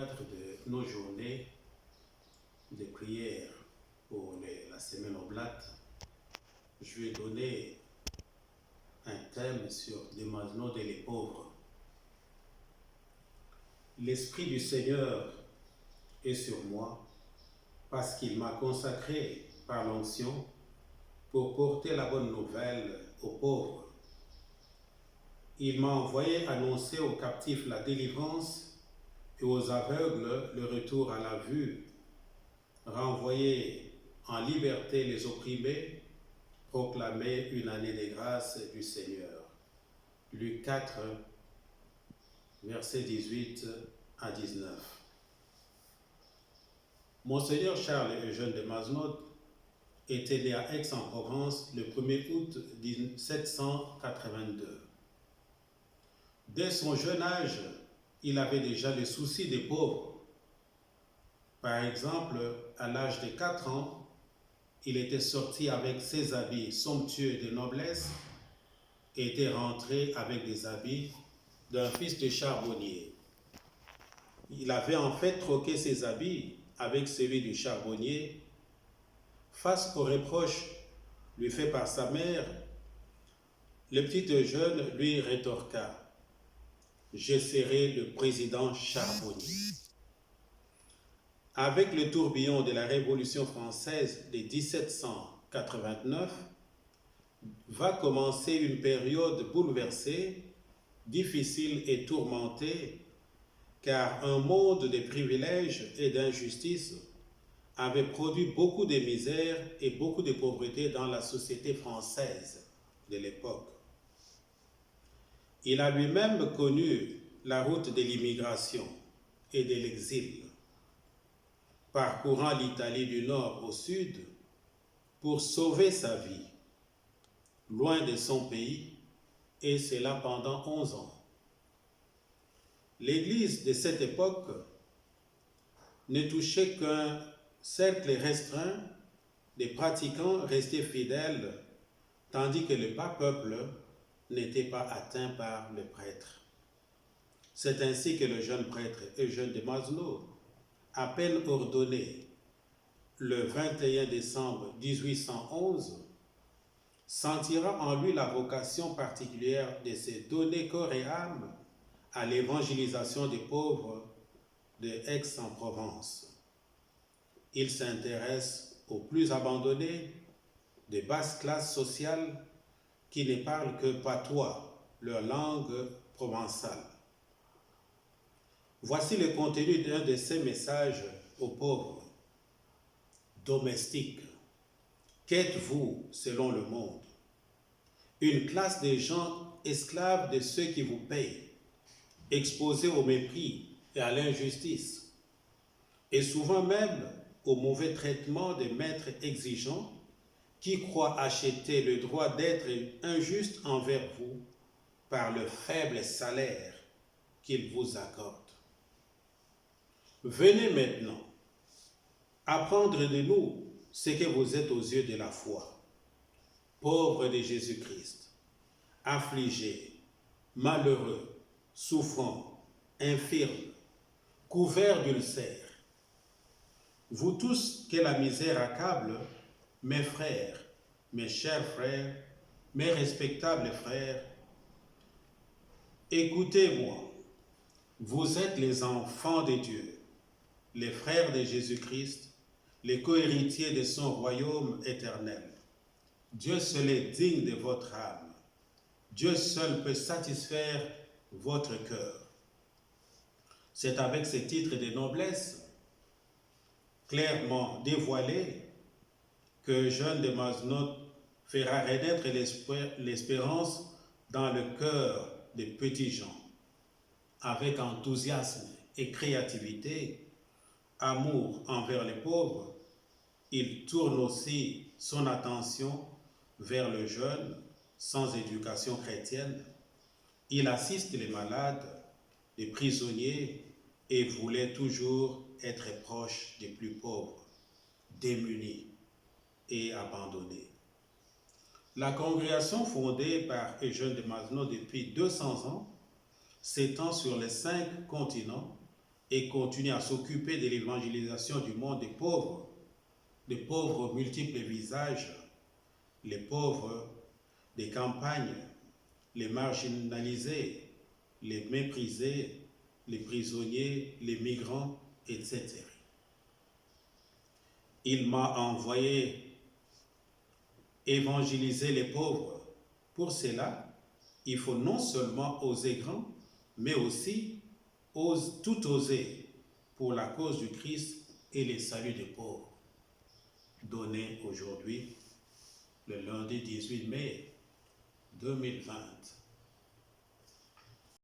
cadre de nos journées de prière pour la semaine oblate, je vais donner un thème sur des Masnodes et les pauvres. L'Esprit du Seigneur est sur moi parce qu'il m'a consacré par l'onction pour porter la bonne nouvelle aux pauvres. Il m'a envoyé annoncer aux captifs la délivrance et aux aveugles le retour à la vue, renvoyer en liberté les opprimés, proclamer une année de grâce du Seigneur. Luc 4, versets 18 à 19. Monseigneur Charles Eugène de Masnode était né à Aix-en-Provence le 1er août 1782. Dès son jeune âge, il avait déjà le souci des pauvres. Par exemple, à l'âge de 4 ans, il était sorti avec ses habits somptueux de noblesse et était rentré avec des habits d'un fils de charbonnier. Il avait en fait troqué ses habits avec celui du charbonnier. Face aux reproches lui faits par sa mère, le petit jeune lui rétorqua: « Je serai le président charbonnier ». Avec le tourbillon de la Révolution française de 1789, va commencer une période bouleversée, difficile et tourmentée, car un monde de privilèges et d'injustice avait produit beaucoup de misère et beaucoup de pauvreté dans la société française de l'époque. Il a lui-même connu la route de l'immigration et de l'exil, parcourant l'Italie du nord au sud pour sauver sa vie, loin de son pays, et cela pendant 11 ans. L'Église de cette époque ne touchait qu'un cercle restreint des pratiquants restés fidèles, tandis que le bas peuple n'était pas atteint par le prêtre. C'est ainsi que le jeune prêtre Eugène de Masnode, à peine ordonné le 21 décembre 1811, sentira en lui la vocation particulière de se donner corps et âme à l'évangélisation des pauvres de Aix-en-Provence. Il s'intéresse aux plus abandonnés, des basses classes sociales qui ne parlent que patois, leur langue provençale. Voici le contenu d'un de ses messages aux pauvres. Domestiques, qu'êtes-vous selon le monde? Une classe de gens esclaves de ceux qui vous payent, exposés au mépris et à l'injustice, et souvent même au mauvais traitement des maîtres exigeants qui croient acheter le droit d'être injustes envers vous par le faible salaire qu'ils vous accordent. Venez maintenant apprendre de nous ce que vous êtes aux yeux de la foi, pauvres de Jésus-Christ, affligés, malheureux, souffrants, infirmes, couverts d'ulcères. Vous tous que la misère accable, mes frères, mes chers frères, mes respectables frères, écoutez-moi, vous êtes les enfants de Dieu, les frères de Jésus-Christ, les co-héritiers de son royaume éternel. Dieu seul est digne de votre âme. Dieu seul peut satisfaire votre cœur. C'est avec ce titre de noblesse clairement dévoilé que Eugène de Masnode fera renaître l'espérance dans le cœur des petits gens. Avec enthousiasme et créativité, amour envers les pauvres, il tourne aussi son attention vers le jeune sans éducation chrétienne. Il assiste les malades, les prisonniers et voulait toujours être proche des plus pauvres, démunis et abandonnés. La congrégation fondée par Eugène de Masnode depuis 200 ans s'étend sur les 5 continents et continue à s'occuper de l'évangélisation du monde des pauvres aux multiples visages, les pauvres des campagnes, les marginalisés, les méprisés, les prisonniers, les migrants, etc. Il m'a envoyé évangéliser les pauvres. Pour cela, il faut non seulement oser grand, mais aussi tout oser pour la cause du Christ et le salut des pauvres. Donné aujourd'hui, le lundi 18 mai 2020.